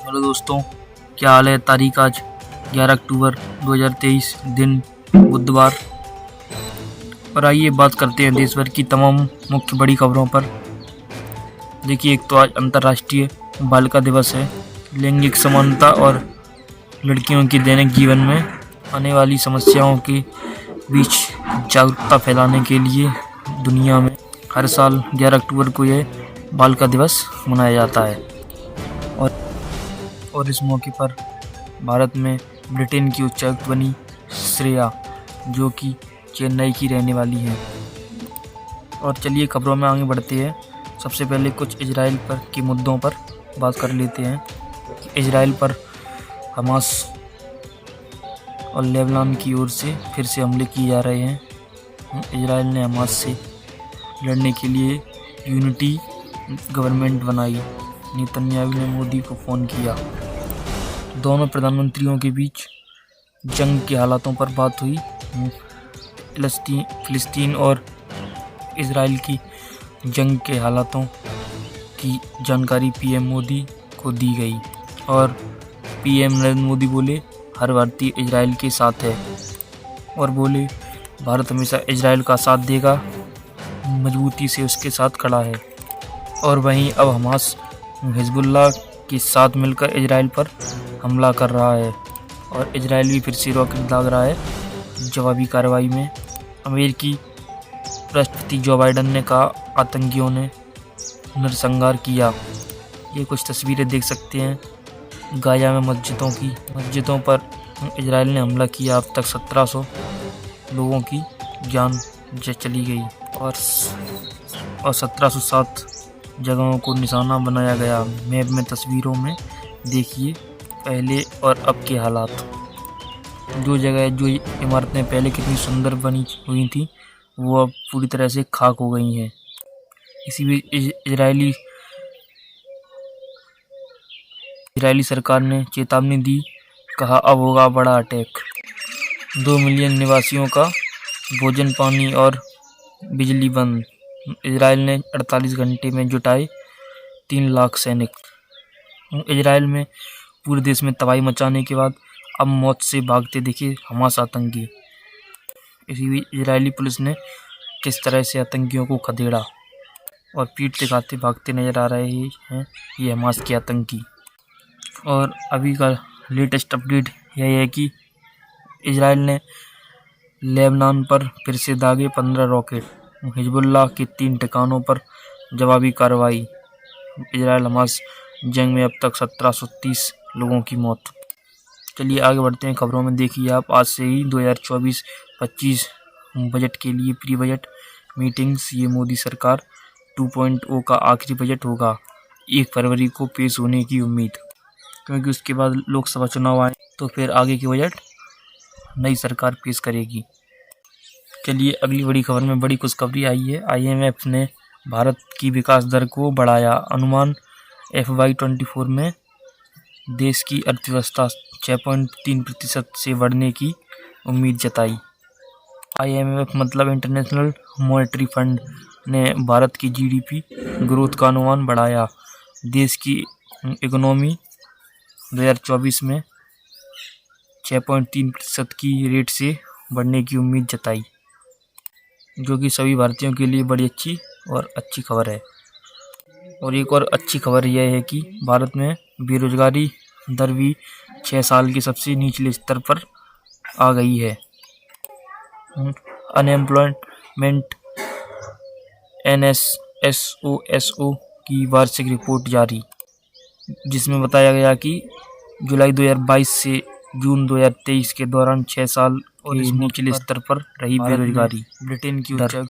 Hello दोस्तों, क्या हाल है। तारीख आज 11 अक्टूबर 2023, दिन बुधवार। और आइए बात करते हैं देश भर की तमाम मुख्य बड़ी खबरों पर। देखिए, एक तो आज अंतर्राष्ट्रीय बालिका दिवस है। लैंगिक समानता और लड़कियों के दैनिक जीवन में आने वाली समस्याओं के बीच जागरूकता फैलाने के लिए दुनिया में हर साल 11 अक्टूबर को यह बालिका दिवस मनाया जाता है। और इस मौके पर भारत में ब्रिटेन की उच्चायुक्त बनी श्रेया, जो कि चेन्नई की रहने वाली हैं। और चलिए खबरों में आगे बढ़ते हैं। सबसे पहले कुछ इजराइल पर के मुद्दों पर बात कर लेते हैं। इजराइल पर हमास और लेबनान की ओर से फिर से हमले किए जा रहे हैं। इजराइल ने हमास से लड़ने के लिए यूनिटी गवर्नमेंट बनाई। नेतन्याहू ने मोदी को फ़ोन किया। दोनों प्रधानमंत्रियों के बीच जंग के हालातों पर बात हुई। फिलिस्तीन और इजराइल की जंग के हालातों की जानकारी पीएम मोदी को दी गई और पीएम नरेंद्र मोदी बोले, हर भारतीय इजराइल के साथ है। और बोले, भारत हमेशा इजराइल का साथ देगा, मजबूती से उसके साथ खड़ा है। और वहीं अब हमास हिजबुल्लाह के साथ मिलकर इजराइल पर हमला कर रहा है और इजराइल भी फिर से रॉकेट दाग रहा है जवाबी कार्रवाई में। अमेरिकी राष्ट्रपति जो बाइडन ने कहा, आतंकियों ने नरसंहार किया। ये कुछ तस्वीरें देख सकते हैं गाजा में मस्जिदों पर इजराइल ने हमला किया। अब तक 1700 लोगों की जान चली गई और 1707 जगहों को निशाना बनाया गया। मैप में तस्वीरों में देखिए पहले और अब के हालात। जो इमारतें पहले कितनी सुंदर बनी हुई थी, वो अब पूरी तरह से खाक हो गई हैं। इसी बीच इजरायली सरकार ने चेतावनी दी, कहा अब होगा बड़ा अटैक। 2 मिलियन निवासियों का भोजन, पानी और बिजली बंद। इजराइल ने 48 घंटे में जुटाए 3 लाख सैनिक। इजराइल में पूरे देश में तबाही मचाने के बाद अब मौत से भागते दिखे हमास आतंकी। इसी बीच इजरायली पुलिस ने किस तरह से आतंकियों को खदेड़ा और पीठ दिखाते भागते नजर आ रहे हैं ये हमास के आतंकी। और अभी का लेटेस्ट अपडेट यह है कि इजराइल ने लेबनान पर फिर से दागे 15 रॉकेट। हिजबुल्लाह के 3 ठिकानों पर जवाबी कार्रवाई। इजराइल हमास जंग में अब तक 1730 लोगों की मौत। चलिए आगे बढ़ते हैं खबरों में। देखिए आप, आज से ही 2024-25 बजट के लिए प्री बजट मीटिंग्स। ये मोदी सरकार 2.0 का आखिरी बजट होगा। 1 फरवरी को पेश होने की उम्मीद, क्योंकि उसके बाद लोकसभा चुनाव आए तो फिर आगे की बजट नई सरकार पेश करेगी। चलिए अगली बड़ी खबर में बड़ी खुशखबरी आई है। IMF ने भारत की विकास दर को बढ़ाया। अनुमान FY24 में देश की अर्थव्यवस्था 6.3% से बढ़ने की उम्मीद जताई। IMF मतलब इंटरनेशनल मॉनेटरी फंड ने भारत की GDP ग्रोथ का अनुमान बढ़ाया। देश की इकोनॉमी 2024 में 6.3% की रेट से बढ़ने की उम्मीद जताई, जो कि सभी भारतीयों के लिए बड़ी अच्छी खबर है। और एक और अच्छी खबर यह है कि भारत में बेरोजगारी दर भी 6 साल के सबसे निचले स्तर पर आ गई है। अनएम्प्लॉयमेंट NSSO की वार्षिक रिपोर्ट जारी, जिसमें बताया गया कि जुलाई 2022 से जून 2023 के दौरान 6 साल के निचले स्तर पर रही बेरोजगारी। ब्रिटेन की